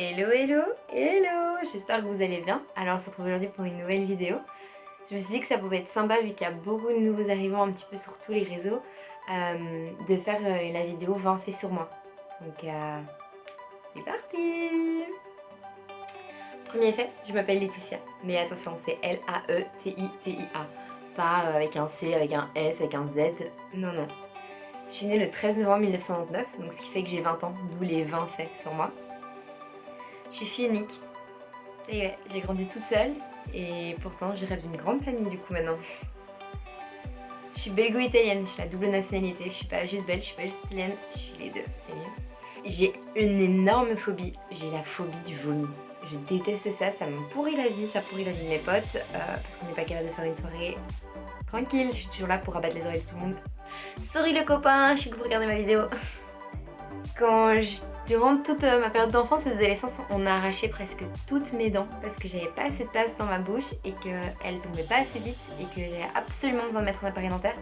Hello hello hello, j'espère que vous allez bien. Alors on se retrouve aujourd'hui pour une nouvelle vidéo. Je me suis dit que ça pouvait être sympa vu qu'il y a beaucoup de nouveaux arrivants un petit peu sur tous les réseaux de faire la vidéo 20 faits sur moi. Donc c'est parti. Premier fait, je m'appelle Laetitia, mais attention c'est L-A-E-T-I-T-I-A, pas avec un C, avec un S, avec un Z, non non. Je suis née le 13 novembre 1999, donc ce qui fait que j'ai 20 ans, d'où les 20 faits sur moi. Je suis fille unique. Et ouais, j'ai grandi toute seule et pourtant je rêve d'une grande famille du coup maintenant. Je suis belgo-italienne, j'ai la double nationalité, je suis pas juste belge, je suis pas juste italienne, je suis les deux, c'est mieux. J'ai une énorme phobie, j'ai la phobie du vomi. Je déteste ça, ça me pourrit la vie, ça pourrit la vie de mes potes parce qu'on n'est pas capable de faire une soirée tranquille, je suis toujours là pour abattre les oreilles de tout le monde. Sorry le copain, je suis que vous regardez ma vidéo. Durant toute ma période d'enfance et d'adolescence, on a arraché presque toutes mes dents parce que j'avais pas assez de place dans ma bouche et qu'elles tombaient pas assez vite et que j'avais absolument besoin de mettre un appareil dentaire.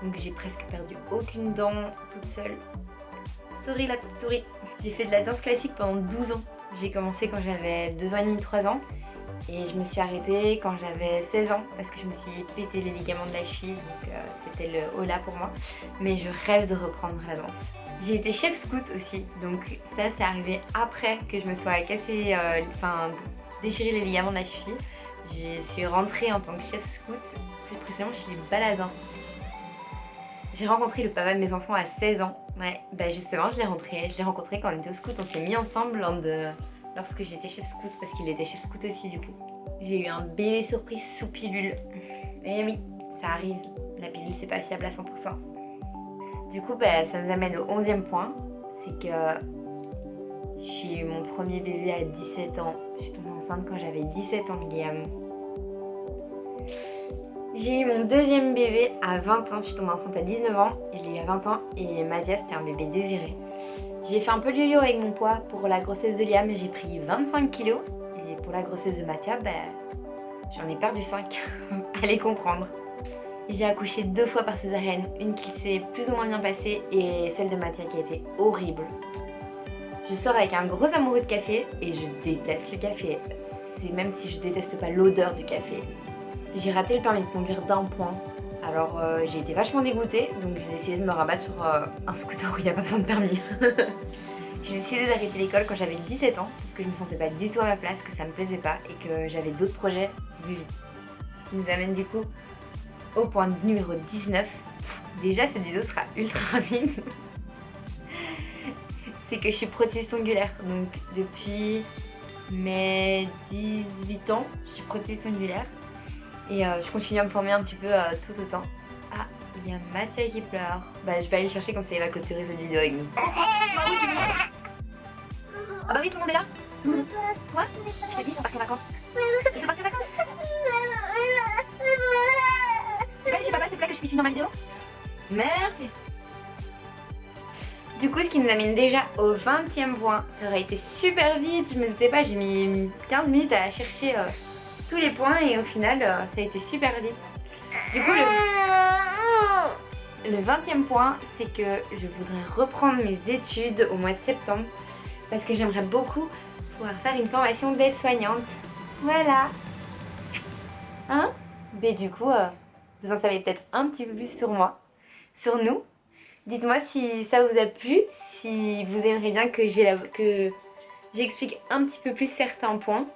Donc j'ai presque perdu aucune dent toute seule. Sorry la petite souris. J'ai fait de la danse classique pendant 12 ans. J'ai commencé quand j'avais 2 ans et demi, 3 ans. Et je me suis arrêtée quand j'avais 16 ans parce que je me suis pété les ligaments de la cheville, donc c'était le holà pour moi. Mais je rêve de reprendre la danse. J'ai été chef scout aussi, donc ça c'est arrivé après que je me sois cassé, déchiré les ligaments de la cheville. Je suis rentrée en tant que chef scout, plus précisément chez les baladins. J'ai rencontré le papa de mes enfants à 16 ans. Ouais, bah justement je l'ai rencontré quand on était au scout, on s'est mis ensemble lorsque j'étais chef scout parce qu'il était chef scout aussi du coup. J'ai eu un bébé surprise sous pilule. Et oui, ça arrive, la pilule c'est pas fiable à 100%. Du coup bah, ça nous amène au 11e point, c'est que j'ai eu mon premier bébé à 17 ans. Je suis tombée enceinte quand j'avais 17 ans, Guillaume. J'ai eu mon deuxième bébé à 20 ans, je suis tombée enceinte à 19 ans, je l'ai eu à 20 ans et Mathias c'était un bébé désiré. J'ai fait un peu de yo-yo avec mon poids pour la grossesse de Liam, j'ai pris 25 kilos et pour la grossesse de Mathias, j'en ai perdu 5, allez comprendre. J'ai accouché 2 fois par césarienne, une qui s'est plus ou moins bien passée et celle de Mathias qui a été horrible. Je sors avec un gros amoureux de café et je déteste le café, c'est même si je déteste pas l'odeur du café. J'ai raté le permis de conduire d'1 point, alors j'ai été vachement dégoûtée, donc j'ai décidé de me rabattre sur un scooter où il n'y a pas besoin de permis. J'ai décidé d'arrêter l'école quand j'avais 17 ans, parce que je me sentais pas du tout à ma place, que ça me plaisait pas et que j'avais d'autres projets de vie. Ce qui nous amène du coup au point numéro 19. Déjà cette vidéo sera ultra rapide. C'est que je suis prothésiste ongulaire, donc depuis mes 18 ans, je suis prothésiste ongulaire. Et je continue à me former un petit peu tout autant. Ah, il y a Mathieu qui pleure. Bah je vais aller le chercher comme ça il va clôturer cette vidéo avec nous. Ah bah oui, tout le monde est là. Quoi? Je t'ai dit, ils sont partis en vacances. Ils sont partis en vacances. Tu peux aller chez papa s'il te plaît que je puisse finir ma vidéo? Merci. Du coup, ce qui nous amène déjà au 20e point. Ça aurait été super vite, je me doutais pas, j'ai mis 15 minutes à chercher tous les points et au final, ça a été super vite. Du coup, le 20e point, c'est que je voudrais reprendre mes études au mois de septembre parce que j'aimerais beaucoup pouvoir faire une formation d'aide-soignante. Voilà. Hein? Mais du coup, vous en savez peut-être un petit peu plus sur moi, sur nous. Dites-moi si ça vous a plu, si vous aimeriez bien que j'explique un petit peu plus certains points.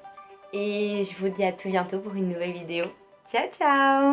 Et je vous dis à tout bientôt pour une nouvelle vidéo. Ciao ciao!